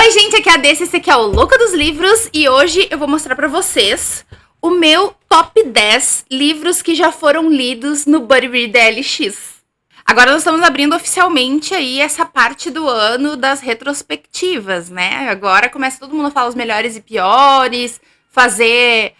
Oi, gente, aqui é a Desse, esse aqui é o Louca dos Livros e hoje eu vou mostrar pra vocês o meu top 10 livros que já foram lidos no BuddyRead LX. Agora nós estamos abrindo oficialmente aí essa parte do ano das retrospectivas, né? Agora começa todo mundo a falar os melhores e piores, fazer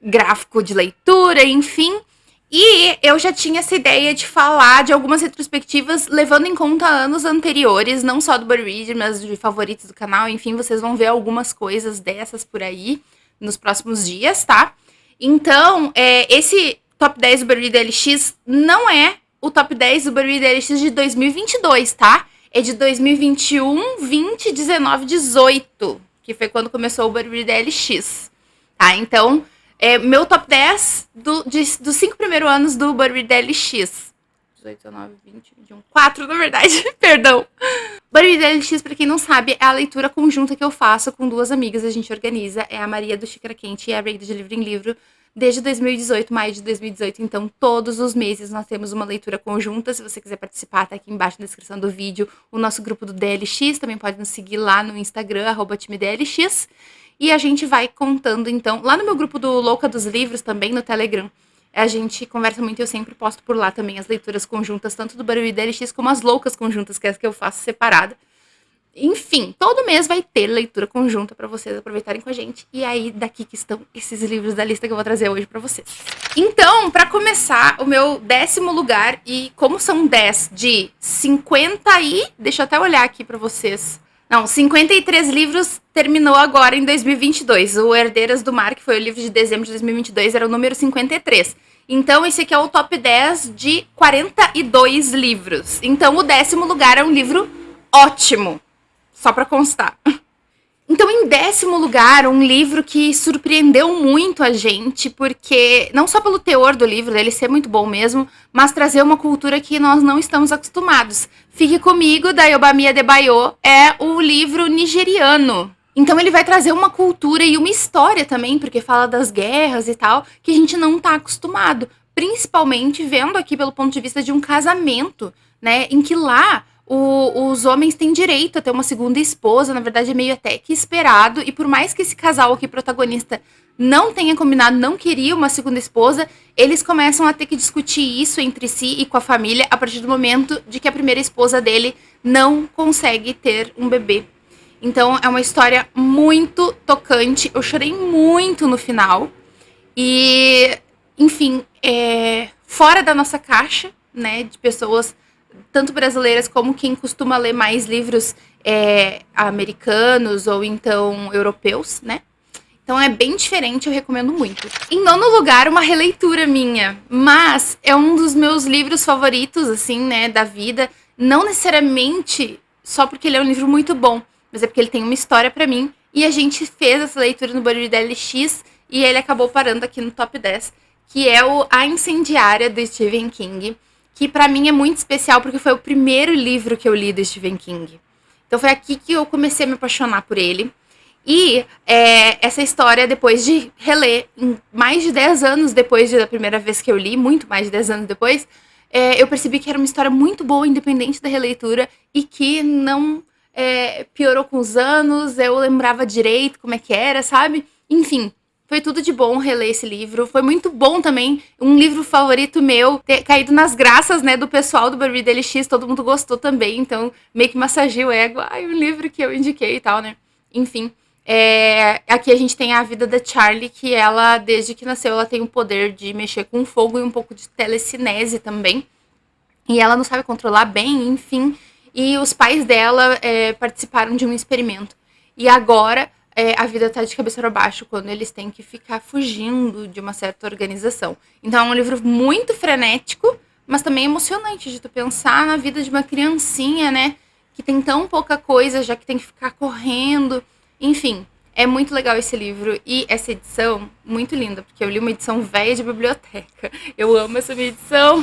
gráfico de leitura, enfim. E eu já tinha essa ideia de falar de algumas retrospectivas levando em conta anos anteriores, não só do BuddyRead, mas de favoritos do canal. Enfim, vocês vão ver algumas coisas dessas por aí nos próximos dias, tá? Então, esse top 10 do BuddyRead LX não é o top 10 do BuddyRead LX de 2022, tá? É de 2021, 20, 19, 18, que foi quando começou o BuddyRead LX, tá? Então, meu top 10 dos 5 primeiros anos do BuddyRead LX. 18, 19, 20, 21, 4, na verdade, perdão. BuddyRead LX, pra quem não sabe, é a leitura conjunta que eu faço com duas amigas, a gente organiza, é a Maria do Xícara Quente e a Reida de Livro em Livro, desde 2018, maio de 2018, então todos os meses nós temos uma leitura conjunta. Se você quiser participar, tá aqui embaixo na descrição do vídeo o nosso grupo do DLX, também pode nos seguir lá no Instagram, @timedlx. E a gente vai contando, então, lá no meu grupo do Louca dos Livros também, no Telegram, a gente conversa muito e eu sempre posto por lá também as leituras conjuntas, tanto do BuddyRead LX como as loucas conjuntas, que é as que eu faço separada. Enfim, todo mês vai ter leitura conjunta pra vocês aproveitarem com a gente. E aí, daqui que estão esses livros da lista que eu vou trazer hoje pra vocês. Então, pra começar, o meu 10º lugar, e como são 10 de 50 e... Deixa eu até olhar aqui pra vocês. Não, 53 livros terminou agora em 2022. O Herdeiras do Mar, que foi o livro de dezembro de 2022, era o número 53. Então, esse aqui é o top 10 de 42 livros. Então, o 10º lugar é um livro ótimo. Só pra constar. Então, em 10º lugar, um livro que surpreendeu muito a gente, porque não só pelo teor do livro, dele ser muito bom mesmo, mas trazer uma cultura que nós não estamos acostumados. Fique Comigo, da Obami Adebayo, é o livro nigeriano. Então ele vai trazer uma cultura e uma história também, porque fala das guerras e tal, que a gente não tá acostumado. Principalmente vendo aqui pelo ponto de vista de um casamento, né, em que lá... os homens têm direito a ter uma segunda esposa, na verdade é meio até que esperado, e por mais que esse casal aqui, protagonista, não tenha combinado, não queria uma segunda esposa, eles começam a ter que discutir isso entre si e com a família a partir do momento de que a primeira esposa dele não consegue ter um bebê. Então é uma história muito tocante, eu chorei muito no final, e enfim, fora da nossa caixa, né, de pessoas... tanto brasileiras como quem costuma ler mais livros americanos ou então europeus, né? Então é bem diferente, eu recomendo muito. Em 9º lugar, uma releitura minha, mas é um dos meus livros favoritos, assim, né, da vida. Não necessariamente só porque ele é um livro muito bom, mas é porque ele tem uma história pra mim. E a gente fez essa leitura no BuddyRead LX e ele acabou parando aqui no top 10, que é o A Incendiária, do Stephen King. Que pra mim é muito especial, porque foi o primeiro livro que eu li do Stephen King. Então foi aqui que eu comecei a me apaixonar por ele. E essa história, depois de reler, mais de 10 anos depois da primeira vez que eu li, muito mais de 10 anos depois, eu percebi que era uma história muito boa, independente da releitura, e que não piorou com os anos, eu lembrava direito como é que era, sabe? Enfim... Foi tudo de bom reler esse livro. Foi muito bom também, um livro favorito meu, ter caído nas graças, né, do pessoal do BuddyRead LX. Todo mundo gostou também, então meio que massageia o ego. Ai, um livro que eu indiquei e tal, né? Enfim, aqui a gente tem a vida da Charlie, que ela, desde que nasceu, ela tem o poder de mexer com fogo e um pouco de telecinese também. E ela não sabe controlar bem, enfim. E os pais dela participaram de um experimento. E agora... a vida tá de cabeça para baixo quando eles têm que ficar fugindo de uma certa organização. Então é um livro muito frenético, mas também emocionante de tu pensar na vida de uma criancinha, né? Que tem tão pouca coisa, já que tem que ficar correndo. Enfim, é muito legal esse livro. E essa edição, muito linda, porque eu li uma edição velha de biblioteca. Eu amo essa minha edição.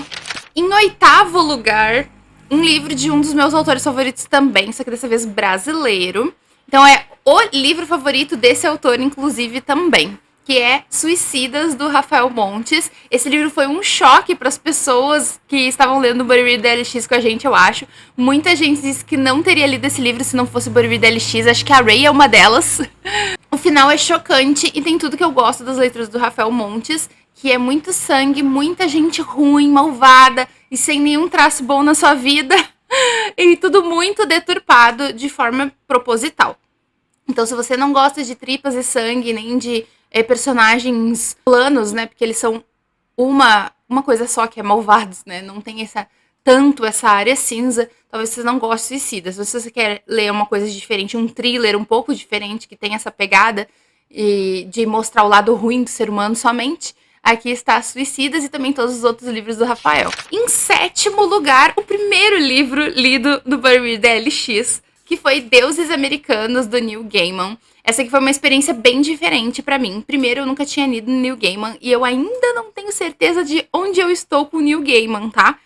Em 8º lugar, um livro de um dos meus autores favoritos também, só que dessa vez brasileiro. Então é o livro favorito desse autor, inclusive, também. que é Suicidas, do Rafael Montes. Esse livro foi um choque para as pessoas que estavam lendo o Buddy Read da LX com a gente, eu acho. Muita gente disse que não teria lido esse livro se não fosse o Buddy Read da LX. Acho que a Ray é uma delas. O final é chocante e tem tudo que eu gosto das leituras do Rafael Montes, que é muito sangue, muita gente ruim, malvada e sem nenhum traço bom na sua vida. E tudo muito deturpado de forma proposital. Então, se você não gosta de tripas e sangue, nem de personagens planos, né? Porque eles são uma coisa só, que é malvados, né? Não tem tanto essa área cinza. Talvez você não goste de Suicidas. Se você quer ler uma coisa diferente, um thriller um pouco diferente, que tem essa pegada de mostrar o lado ruim do ser humano somente, aqui está Suicidas e também todos os outros livros do Rafael. Em 7º lugar, o primeiro livro lido do Buddy Read da LX, que foi Deuses Americanos, do Neil Gaiman. Essa aqui foi uma experiência bem diferente pra mim. Primeiro, eu nunca tinha lido Neil Gaiman e eu ainda não tenho certeza de onde eu estou com o Neil Gaiman, tá?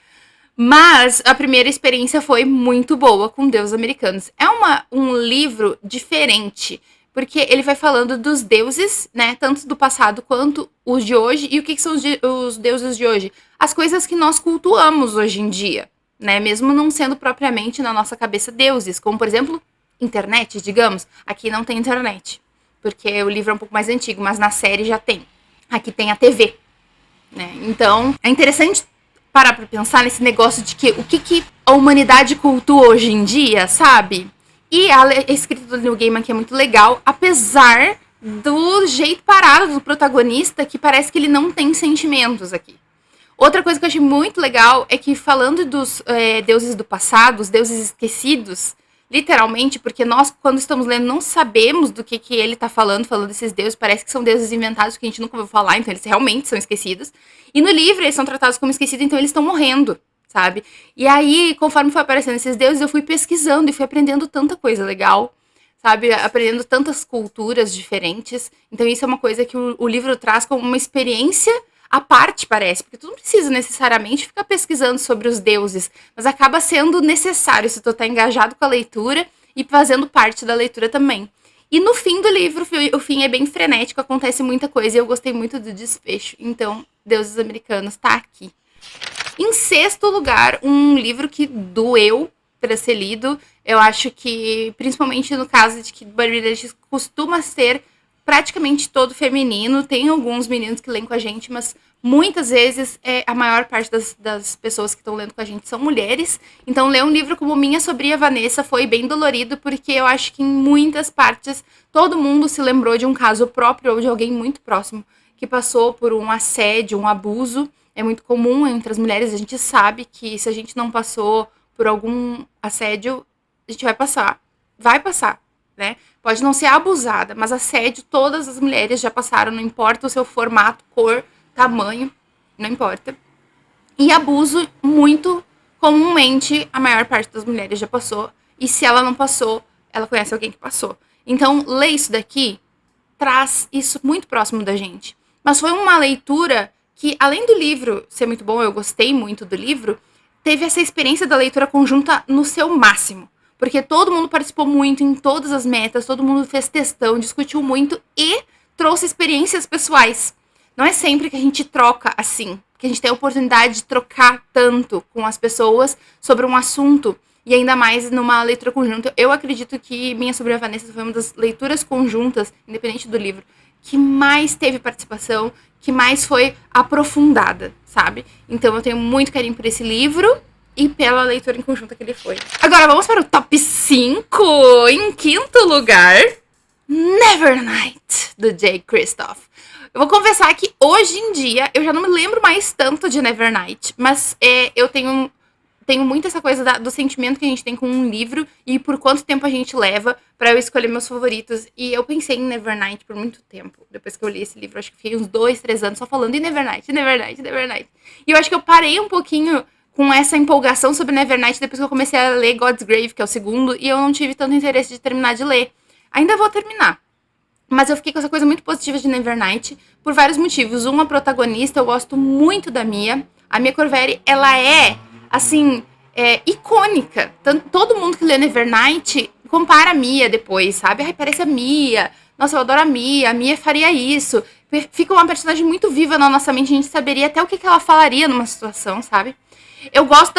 Mas a primeira experiência foi muito boa com Deuses Americanos. É um livro diferente, porque ele vai falando dos deuses, né? Tanto do passado quanto os de hoje. E o que são os deuses de hoje? As coisas que nós cultuamos hoje em dia, né? Mesmo não sendo propriamente na nossa cabeça deuses, como por exemplo, internet, digamos. Aqui não tem internet, porque o livro é um pouco mais antigo, mas na série já tem. Aqui tem a TV, né? Então, é interessante parar pra pensar nesse negócio de que o que a humanidade cultua hoje em dia, sabe? E a escrita do Neil Gaiman que é muito legal, apesar do jeito parado do protagonista, que parece que ele não tem sentimentos aqui. Outra coisa que eu achei muito legal é que, falando dos deuses do passado, os deuses esquecidos, literalmente, porque nós, quando estamos lendo, não sabemos do que ele tá falando desses deuses, parece que são deuses inventados que a gente nunca ouviu falar, então eles realmente são esquecidos. E no livro eles são tratados como esquecidos, então eles estão morrendo, sabe? E aí, conforme foi aparecendo esses deuses, eu fui pesquisando e fui aprendendo tanta coisa legal, sabe? Aprendendo tantas culturas diferentes. Então isso é uma coisa que o livro traz como uma experiência à parte, parece, porque tu não precisa necessariamente ficar pesquisando sobre os deuses, mas acaba sendo necessário se tu tá engajado com a leitura e fazendo parte da leitura também. E no fim do livro, o fim é bem frenético, acontece muita coisa e eu gostei muito do desfecho. Então, Deuses Americanos tá aqui. Em 6º lugar, um livro que doeu para ser lido. Eu acho que, principalmente no caso de que Buddy Read costuma ser praticamente todo feminino. Tem alguns meninos que leem com a gente, mas muitas vezes a maior parte das pessoas que estão lendo com a gente são mulheres. Então, ler um livro como Minha Sobrinha Vanessa foi bem dolorido, porque eu acho que em muitas partes todo mundo se lembrou de um caso próprio ou de alguém muito próximo que passou por um assédio, um abuso. É muito comum entre as mulheres, a gente sabe que se a gente não passou por algum assédio, a gente vai passar. Vai passar, né? Pode não ser abusada, mas assédio todas as mulheres já passaram, não importa o seu formato, cor, tamanho, não importa. E abuso, muito comumente, a maior parte das mulheres já passou. E se ela não passou, ela conhece alguém que passou. Então, ler isso daqui traz isso muito próximo da gente. Mas foi uma leitura que, além do livro ser muito bom, eu gostei muito do livro, teve essa experiência da leitura conjunta no seu máximo. Porque todo mundo participou muito em todas as metas, todo mundo fez textão, discutiu muito e trouxe experiências pessoais. Não é sempre que a gente troca assim, que a gente tem a oportunidade de trocar tanto com as pessoas sobre um assunto, e ainda mais numa leitura conjunta. Eu acredito que Minha Sobrinha Vanessa foi uma das leituras conjuntas, independente do livro, que mais teve participação, que mais foi aprofundada, sabe? Então eu tenho muito carinho por esse livro e pela leitura em conjunta que ele foi. Agora vamos para o top 5. Em 5º lugar, Nevernight, do Jay Kristoff. Eu vou confessar que hoje em dia eu já não me lembro mais tanto de Nevernight, mas eu tenho muito essa coisa do sentimento que a gente tem com um livro e por quanto tempo a gente leva pra eu escolher meus favoritos. E eu pensei em Nevernight por muito tempo. Depois que eu li esse livro, acho que fiquei uns 2, 3 anos só falando em Nevernight, Nevernight, Nevernight. E eu acho que eu parei um pouquinho com essa empolgação sobre Nevernight depois que eu comecei a ler God's Grave, que é o segundo, e eu não tive tanto interesse de terminar de ler. Ainda vou terminar. Mas eu fiquei com essa coisa muito positiva de Nevernight por vários motivos. A protagonista, eu gosto muito da Mia. A Mia Corveri, ela é, assim, icônica. Todo mundo que lê Nevernight compara a Mia depois, sabe? Ai, parece a Mia. Nossa, eu adoro a Mia faria isso. fica uma personagem muito viva na nossa mente, a gente saberia até o que ela falaria numa situação, sabe? Eu gosto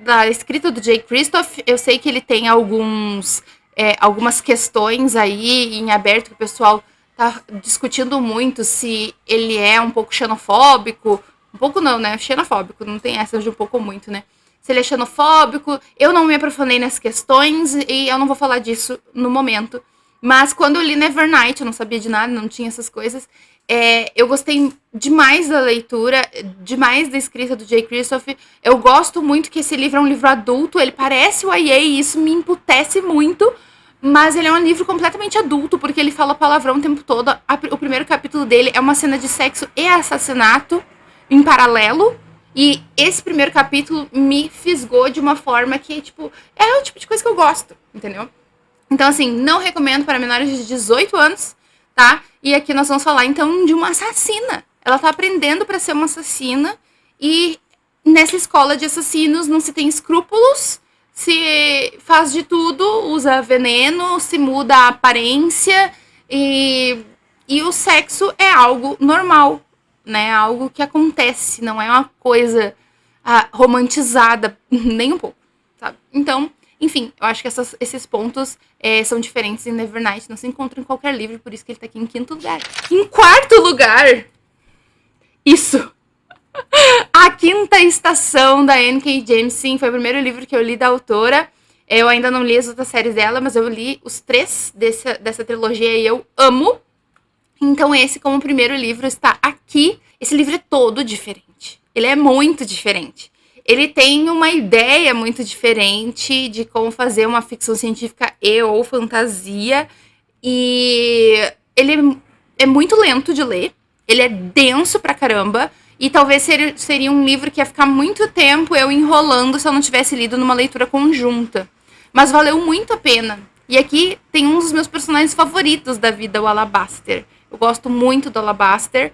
da escrita do Jay Kristoff, eu sei que ele tem algumas questões aí em aberto que o pessoal tá discutindo muito se ele é um pouco xenofóbico, um pouco não, né? Xenofóbico, não tem essa de um pouco ou muito, né? Se ele é xenofóbico, eu não me aprofundei nessas questões e eu não vou falar disso no momento. Mas quando eu li Nevernight, eu não sabia de nada, não tinha essas coisas. Eu gostei demais da leitura, demais da escrita do Jay Kristoff. Eu gosto muito que esse livro é um livro adulto, ele parece o YA e isso me emputece muito. Mas ele é um livro completamente adulto, porque ele fala palavrão o tempo todo. O primeiro capítulo dele é uma cena de sexo e assassinato em paralelo. E esse primeiro capítulo me fisgou de uma forma que, tipo, é o tipo de coisa que eu gosto, entendeu? Então, assim, não recomendo para menores de 18 anos, tá? E aqui nós vamos falar, então, de uma assassina. Ela tá aprendendo para ser uma assassina e nessa escola de assassinos não se tem escrúpulos, se faz de tudo, usa veneno, se muda a aparência e o sexo é algo normal, né? Algo que acontece, não é uma coisa romantizada nem um pouco, sabe? Então, enfim, eu acho que esses pontos são diferentes em Nevernight, não se encontram em qualquer livro, por isso que ele tá aqui em quinto lugar. Em quarto lugar, isso! A Quinta Estação, da N.K. Jemisin, foi o primeiro livro que eu li da autora. Eu ainda não li as outras séries dela, mas eu li os 3 dessa trilogia e eu amo. Então esse, como primeiro livro, está aqui. Esse livro é todo diferente. Ele é muito diferente. Ele tem uma ideia muito diferente de como fazer uma ficção científica ou fantasia. E ele é muito lento de ler. Ele é denso pra caramba. E talvez seria um livro que ia ficar muito tempo eu enrolando se eu não tivesse lido numa leitura conjunta. Mas valeu muito a pena. E aqui tem um dos meus personagens favoritos da vida, o Alabaster. Eu gosto muito do Alabaster.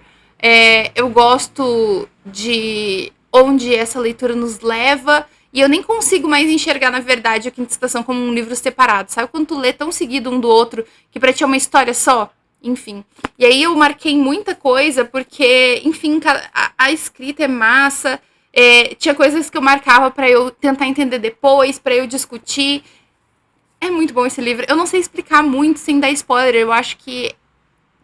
Eu gosto de onde essa leitura nos leva. E eu nem consigo mais enxergar, na verdade, a Quinta Estação como um livro separado. Sabe quando tu lê tão seguido um do outro que pra ti é uma história só? Enfim. E aí eu marquei muita coisa porque, enfim, a escrita é massa. Tinha coisas que eu marcava pra eu tentar entender depois, pra eu discutir. É muito bom esse livro. Eu não sei explicar muito sem dar spoiler. Eu acho que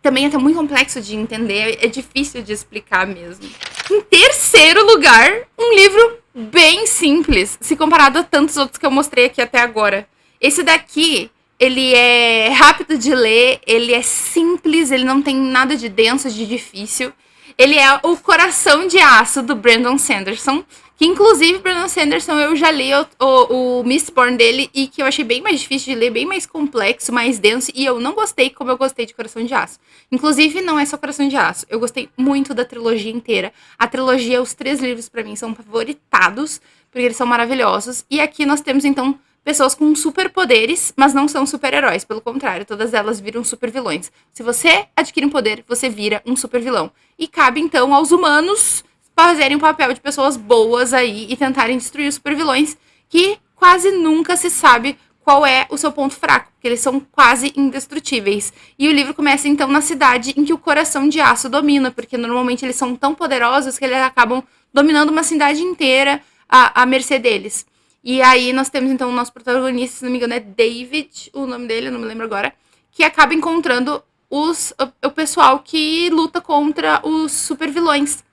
também é até muito complexo de entender. É difícil de explicar mesmo. Em terceiro lugar, um livro bem simples, se comparado a tantos outros que eu mostrei aqui até agora. Esse daqui, ele é rápido de ler, ele é simples, ele não tem nada de denso, de difícil. Ele é o Coração de Aço, do Brandon Sanderson. Que, inclusive, Brandon Sanderson, eu já li o Mistborn dele e que eu achei bem mais difícil de ler, bem mais complexo, mais denso. E eu não gostei como eu gostei de Coração de Aço. Inclusive, não é só Coração de Aço. Eu gostei muito da trilogia inteira. A trilogia, os 3 livros, pra mim, são favoritados, porque eles são maravilhosos. E aqui nós temos, então, pessoas com superpoderes, mas não são super-heróis. Pelo contrário, todas elas viram super-vilões. Se você adquire um poder, você vira um super-vilão. E cabe, então, aos humanos fazerem o papel de pessoas boas aí e tentarem destruir os super-vilões, que quase nunca se sabe qual é o seu ponto fraco, porque eles são quase indestrutíveis. E o livro começa, então, na cidade em que o Coração de Aço domina, porque normalmente eles são tão poderosos que eles acabam dominando uma cidade inteira à mercê deles. E aí nós temos, então, o nosso protagonista, se não me engano, é David, o nome dele, eu não me lembro agora, que acaba encontrando o pessoal que luta contra os super-vilões.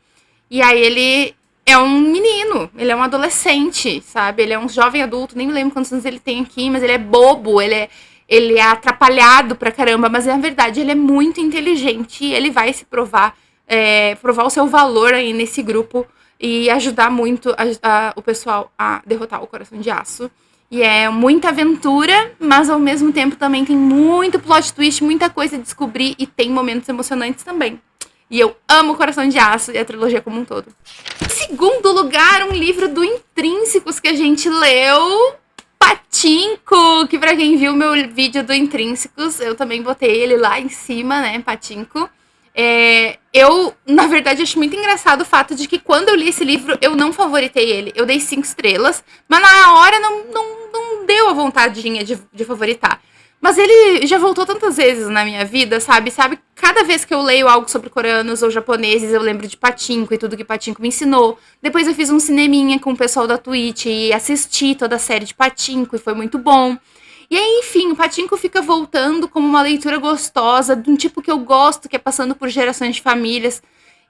E aí ele é um menino, ele é um adolescente, sabe? Ele é um jovem adulto, nem me lembro quantos anos ele tem aqui, mas ele é bobo, ele é atrapalhado pra caramba, mas na verdade ele é muito inteligente e ele vai se provar o seu valor aí nesse grupo e ajudar muito o pessoal a derrotar o Coração de Aço. E é muita aventura, mas ao mesmo tempo também tem muito plot twist, muita coisa a descobrir e tem momentos emocionantes também. E eu amo Coração de Aço e a trilogia como um todo. Em segundo lugar, um livro do Intrínsecos que a gente leu, Pachinko, que pra quem viu meu vídeo do Intrínsecos, eu também botei ele lá em cima, né, Pachinko. Eu, na verdade, acho muito engraçado o fato de que quando eu li esse livro, eu não favoritei ele. Eu dei 5 estrelas, mas na hora não deu a vontadinha de favoritar. Mas ele já voltou tantas vezes na minha vida, sabe? Cada vez que eu leio algo sobre coreanos ou japoneses, eu lembro de Pachinko e tudo que Pachinko me ensinou. Depois eu fiz um cineminha com o pessoal da Twitch e assisti toda a série de Pachinko e foi muito bom. E aí, enfim, o Pachinko fica voltando como uma leitura gostosa, de um tipo que eu gosto, que é passando por gerações de famílias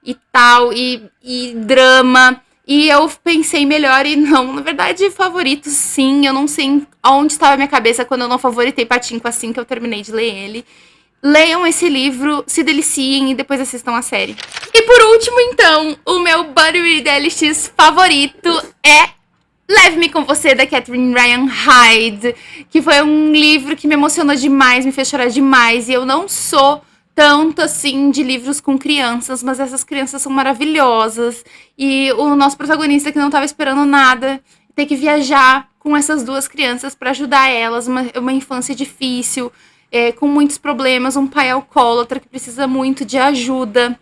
e tal, e drama. E eu pensei melhor e não, na verdade, favorito sim. Eu não sei onde estava a minha cabeça quando eu não favoritei Pachinko assim que eu terminei de ler ele. Leiam esse livro, se deliciem e depois assistam a série. E por último, então, o meu Buddy Read LX favorito é Leve-me com Você, da Catherine Ryan Hyde, que foi um livro que me emocionou demais, me fez chorar demais, e eu não sou tanto assim de livros com crianças, mas essas crianças são maravilhosas, e o nosso protagonista que não estava esperando nada, tem que viajar com essas duas crianças para ajudar elas, uma infância difícil, com muitos problemas, um pai alcoólatra que precisa muito de ajuda.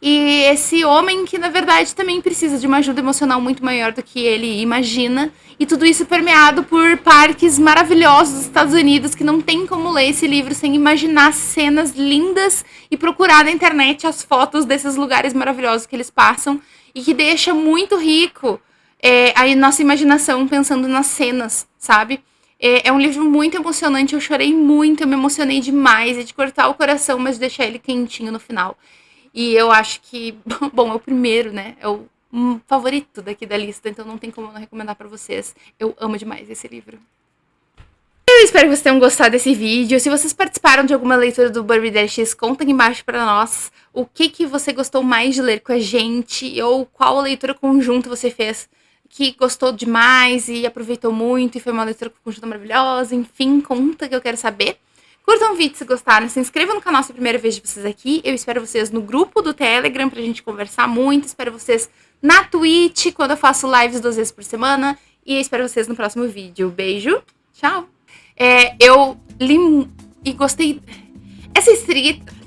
E esse homem que, na verdade, também precisa de uma ajuda emocional muito maior do que ele imagina. E tudo isso permeado por parques maravilhosos dos Estados Unidos, que não tem como ler esse livro sem imaginar cenas lindas e procurar na internet as fotos desses lugares maravilhosos que eles passam. E que deixa muito rico a nossa imaginação pensando nas cenas, sabe? É um livro muito emocionante, eu chorei muito, eu me emocionei demais. É de cortar o coração, mas de deixar ele quentinho no final. E eu acho que, bom, é o primeiro, né? É o favorito daqui da lista, então não tem como não recomendar pra vocês. Eu amo demais esse livro. Eu espero que vocês tenham gostado desse vídeo. Se vocês participaram de alguma leitura do Barbie Dash, conta aqui embaixo pra nós o que você gostou mais de ler com a gente, ou qual leitura conjunta você fez que gostou demais e aproveitou muito e foi uma leitura conjunta maravilhosa. Enfim, conta que eu quero saber. Curtam o vídeo se gostaram, se inscrevam no canal se é a primeira vez de vocês aqui. Eu espero vocês no grupo do Telegram pra gente conversar muito. Espero vocês na Twitch, quando eu faço lives 2 vezes por semana. E espero vocês no próximo vídeo. Beijo, tchau! Eu li e gostei... Essa escrita...